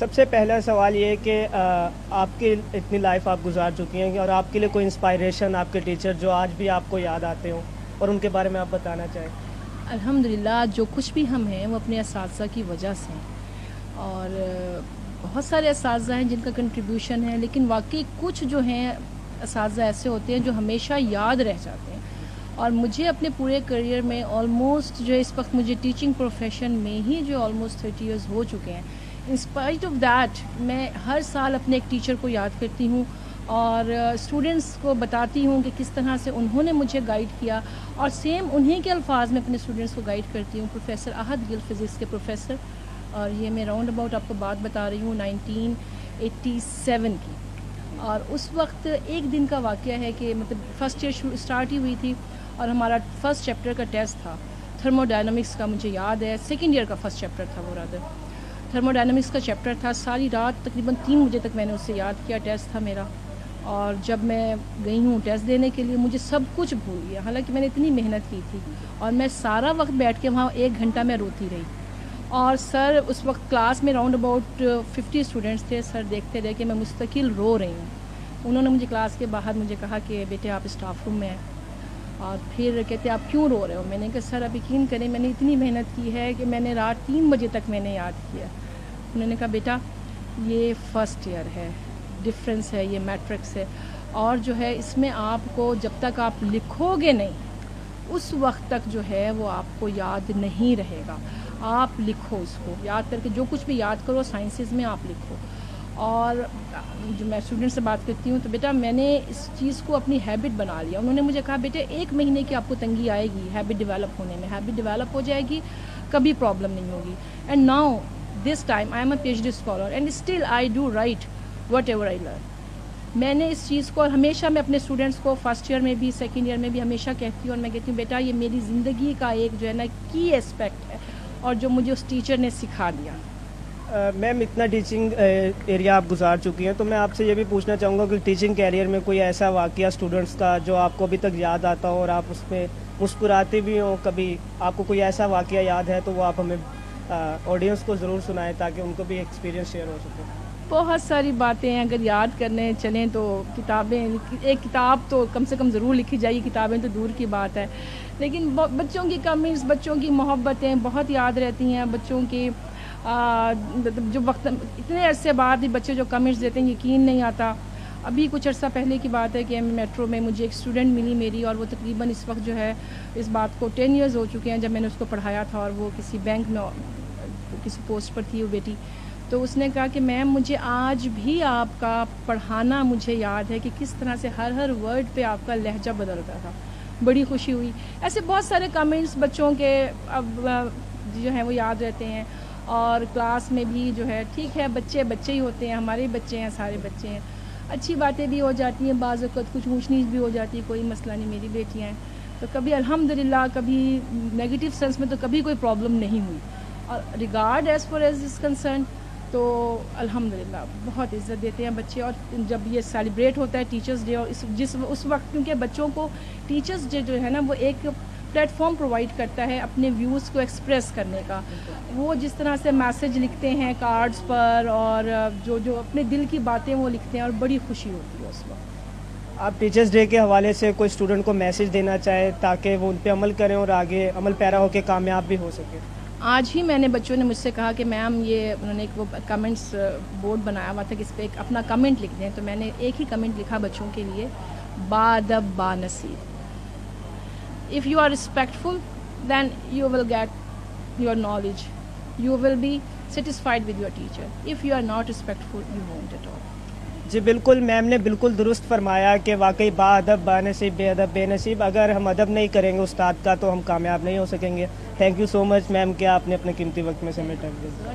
سب سے پہلا سوال یہ ہے کہ آپ کی اتنی لائف آپ گزار چکی ہیں اور آپ کے لیے کوئی انسپائریشن آپ کے ٹیچر جو آج بھی آپ کو یاد آتے ہوں اور ان کے بارے میں آپ بتانا چاہیں؟ الحمدللہ جو کچھ بھی ہم ہیں وہ اپنے اساتذہ کی وجہ سے ہیں، اور بہت سارے اساتذہ ہیں جن کا کنٹریبیوشن ہے، لیکن واقعی کچھ جو ہیں اساتذہ ایسے ہوتے ہیں جو ہمیشہ یاد رہ جاتے ہیں. اور مجھے اپنے پورے کریئر میں آلموسٹ جو اس وقت مجھے ٹیچنگ پروفیشن میں ہی جو آلموسٹ 30 ایئرز ہو چکے ہیں، انسپائٹ آف دیٹ میں ہر سال اپنے ایک ٹیچر کو یاد کرتی ہوں اور اسٹوڈنٹس کو بتاتی ہوں کہ کس طرح سے انہوں نے مجھے گائیڈ کیا، اور سیم انہی کے الفاظ میں اپنے اسٹوڈنٹس کو گائیڈ کرتی ہوں. پروفیسر احد گل فزکس کے پروفیسر، اور یہ میں راؤنڈ اباؤٹ آپ کو بات بتا رہی ہوں 1987 کی. اور اس وقت ایک دن کا واقعہ ہے کہ مطلب فرسٹ ایئر اسٹارٹ ہی ہوئی تھی اور ہمارا فرسٹ چیپٹر کا ٹیسٹ تھا تھرمو ڈائنامکس کا. مجھے یاد ہے سیکنڈ ایئر کا فرسٹ چیپٹر تھا، وہ رادر تھرمو ڈائنامکس کا چیپٹر تھا. ساری رات تقریباً 3 بجے تک میں نے اس سے یاد کیا، ٹیسٹ تھا میرا. اور جب میں گئی ہوں ٹیسٹ دینے کے لیے مجھے سب کچھ بھول گیا، حالانکہ میں نے اتنی محنت کی تھی. اور میں سارا وقت بیٹھ کے وہاں 1 گھنٹہ میں روتی رہی. اور سر اس وقت کلاس میں راؤنڈ اباؤٹ 50 اسٹوڈنٹس تھے. سر دیکھتے رہے کہ میں مستقل رو رہی ہوں. انہوں نے مجھے کلاس کے باہر مجھے کہا کہ بیٹے آپ اسٹاف روم میں ہیں، اور پھر کہتے آپ کیوں رو رہے ہو؟ میں نے کہا سر آپ یقین کریں میں نے اتنی محنت کی ہے کہ میں نے رات 3 بجے تک میں نے یاد کیا. انہوں نے کہا بیٹا یہ فرسٹ ایئر ہے، ڈفرینس ہے، یہ میٹرکس ہے، اور جو ہے اس میں آپ کو جب تک آپ لکھو گے نہیں اس وقت تک جو ہے وہ آپ کو یاد نہیں رہے گا. آپ لکھو، اس کو یاد کر کے جو کچھ بھی یاد کرو سائنسز میں آپ لکھو. اور جو میں اسٹوڈنٹ سے بات کرتی ہوں تو بیٹا میں نے اس چیز کو اپنی ہیبٹ بنا لیا. انہوں نے مجھے کہا بیٹے 1 مہینے کی آپ کو تنگی آئے گی ہیبٹ ڈیولپ ہونے میں، ہیبٹ ڈیولپ ہو جائے گی، کبھی پرابلم نہیں ہوگی. And now this time I am a P H D scholar and still I do write whatever I learn. میں نے اس چیز کو، اور ہمیشہ میں اپنے اسٹوڈنٹس کو فرسٹ ایئر میں بھی سیکنڈ ایئر میں بھی ہمیشہ کہتی ہوں، اور میں کہتی ہوں بیٹا یہ میری زندگی کا ایک جو ہے نا کی اسپیکٹ ہے اور جو مجھے اس ٹیچر نے سکھا دیا. میم اتنا ٹیچنگ ایریا آپ گزار چکی ہیں تو میں آپ سے یہ بھی پوچھنا چاہوں گا کہ ٹیچنگ کیریئر میں کوئی ایسا واقعہ اسٹوڈنٹس کا جو آپ کو ابھی تک یاد آتا ہو اور آپ اس پہ مسکراتے بھی ہوں، کبھی آپ کو کوئی ایسا واقعہ یاد ہے تو وہ آپ ہمیں آڈینس کو ضرور سنائیں تاکہ ان کو بھی ایکسپیرینس شیئر ہو سکے. بہت ساری باتیں ہیں، اگر یاد کرنے چلیں تو کتابیں، ایک کتاب تو کم سے کم ضرور لکھی جائے، کتابیں تو دور کی بات ہے. لیکن بچوں کی کمنٹس، بچوں کی محبتیں بہت یاد رہتی ہیں. بچوں کی جو وقت اتنے عرصے بعد بھی بچے جو کمنٹس دیتے ہیں یقین نہیں آتا. ابھی کچھ عرصہ پہلے کی بات ہے کہ میٹرو میں مجھے ایک اسٹوڈنٹ ملی میری، اور وہ تقریباً اس وقت جو ہے اس بات کو 10 ایئرز ہو چکے ہیں جب میں نے اس کو پڑھایا تھا، اور وہ کسی بینک میں کسی پوسٹ پر تھی وہ بیٹی. تو اس نے کہا کہ میم مجھے آج بھی آپ کا پڑھانا مجھے یاد ہے کہ کس طرح سے ہر ورڈ پہ آپ کا لہجہ بدلتا تھا. بڑی خوشی ہوئی. ایسے بہت سارے کمنٹس بچوں کے اب جو ہیں وہ یاد رہتے ہیں. اور کلاس میں بھی جو ہے ٹھیک ہے بچے بچے ہی ہوتے ہیں، ہمارے بچے ہیں، سارے بچے ہیں. اچھی باتیں بھی ہو جاتی ہیں، بعض اوقات کچھ اونچ نیچ بھی ہو جاتی ہے، کوئی مسئلہ نہیں. میری بیٹیاں ہیں تو کبھی الحمدللہ کبھی نیگیٹو سینس میں تو کبھی کوئی پرابلم نہیں ہوئی. اور regard as far as is concern تو الحمدللہ بہت عزت دیتے ہیں بچے. اور جب یہ سیلیبریٹ ہوتا ہے ٹیچرز ڈے، اور اس وقت کیونکہ بچوں کو ٹیچرز ڈے جو ہے نا وہ ایک پلیٹ فارم پرووائڈ کرتا ہے اپنے ویوز کو ایکسپریس کرنے کا. وہ جس طرح سے میسج لکھتے ہیں کارڈز پر، اور جو اپنے دل کی باتیں وہ لکھتے ہیں، اور بڑی خوشی ہوتی ہے اس وقت. آپ ٹیچرز ڈے کے حوالے سے کوئی اسٹوڈنٹ کو میسج دینا چاہیں تاکہ وہ ان پہ عمل کریں اور آگے عمل پیرا ہو کے کامیاب بھی ہو سکے؟ آج ہی میں نے بچوں نے مجھ سے کہا کہ میم یہ انہوں نے ایک وہ کمنٹس بورڈ بنایا ہوا تھا کہ اس پہ ایک اپنا کمنٹ لکھ دیں. تو میں نے ایک ہی کمنٹ لکھا بچوں کے لیے، بادب با نصیب. If you are respectful then you will get your knowledge, you will be satisfied with your teacher. If you are not respectful you won't at all. جی بالکل، میم نے بالکل درست فرمایا کہ واقعی با ادب با نصیب، بے ادب بے نصیب. اگر ہم ادب نہیں کریں گے استاد کا تو ہم کامیاب نہیں ہو سکیں گے. تھینک یو سو مچ میم کہ آپ نے اپنے قیمتی وقت میں سے ہمیں ٹائم دیا.